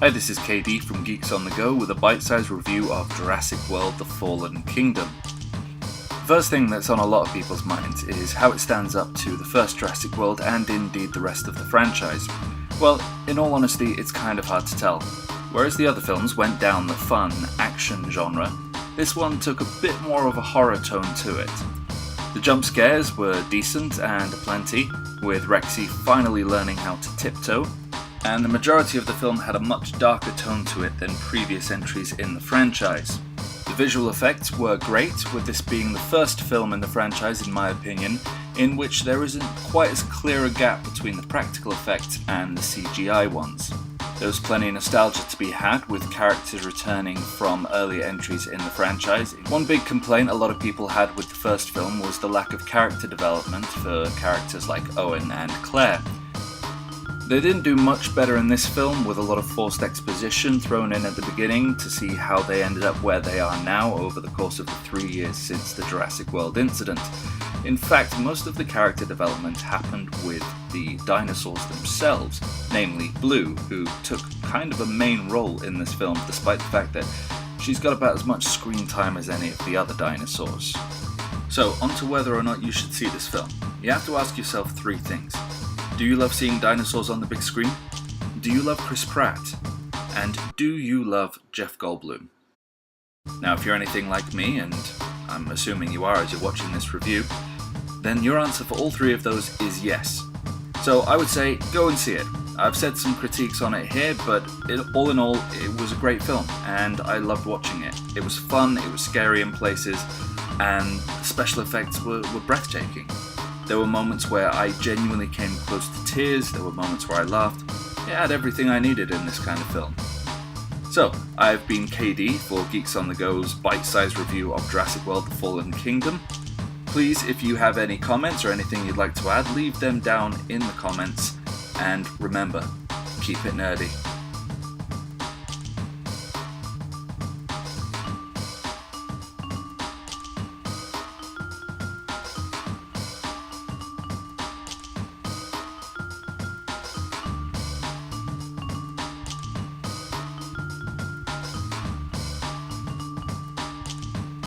Hi, this is KD from Geeks on the Go with a bite-sized review of Jurassic World: The Fallen Kingdom. The first thing that's on a lot of people's minds is how it stands up to the first Jurassic World and indeed the rest of the franchise. Well, in all honesty, it's kind of hard to tell. Whereas the other films went down the fun, action genre, this one took a bit more of a horror tone to it. The jump scares were decent and aplenty, with Rexy finally learning how to tiptoe, and the majority of the film had a much darker tone to it than previous entries in the franchise. The visual effects were great, with this being the first film in the franchise, in my opinion, in which there isn't quite as clear a gap between the practical effects and the CGI ones. There was plenty of nostalgia to be had, with characters returning from earlier entries in the franchise. One big complaint a lot of people had with the first film was the lack of character development for characters like Owen and Claire. They didn't do much better in this film, with a lot of forced exposition thrown in at the beginning to see how they ended up where they are now over the course of the 3 years since the Jurassic World incident. In fact, most of the character development happened with the dinosaurs themselves, namely Blue, who took kind of a main role in this film, despite the fact that she's got about as much screen time as any of the other dinosaurs. So, onto whether or not you should see this film. You have to ask yourself three things. Do you love seeing dinosaurs on the big screen? Do you love Chris Pratt? And do you love Jeff Goldblum? Now, if you're anything like me, and I'm assuming you are as you're watching this review, then your answer for all three of those is yes. So I would say, go and see it. I've said some critiques on it here, but all in all, it was a great film, and I loved watching it. It was fun, it was scary in places, and the special effects were breathtaking. There were moments where I genuinely came close to tears, there were moments where I laughed. It had everything I needed in this kind of film. So, I've been KD for Geeks on the Go's bite-sized review of Jurassic World: The Fallen Kingdom. Please, if you have any comments or anything you'd like to add, leave them down in the comments. And remember, keep it nerdy.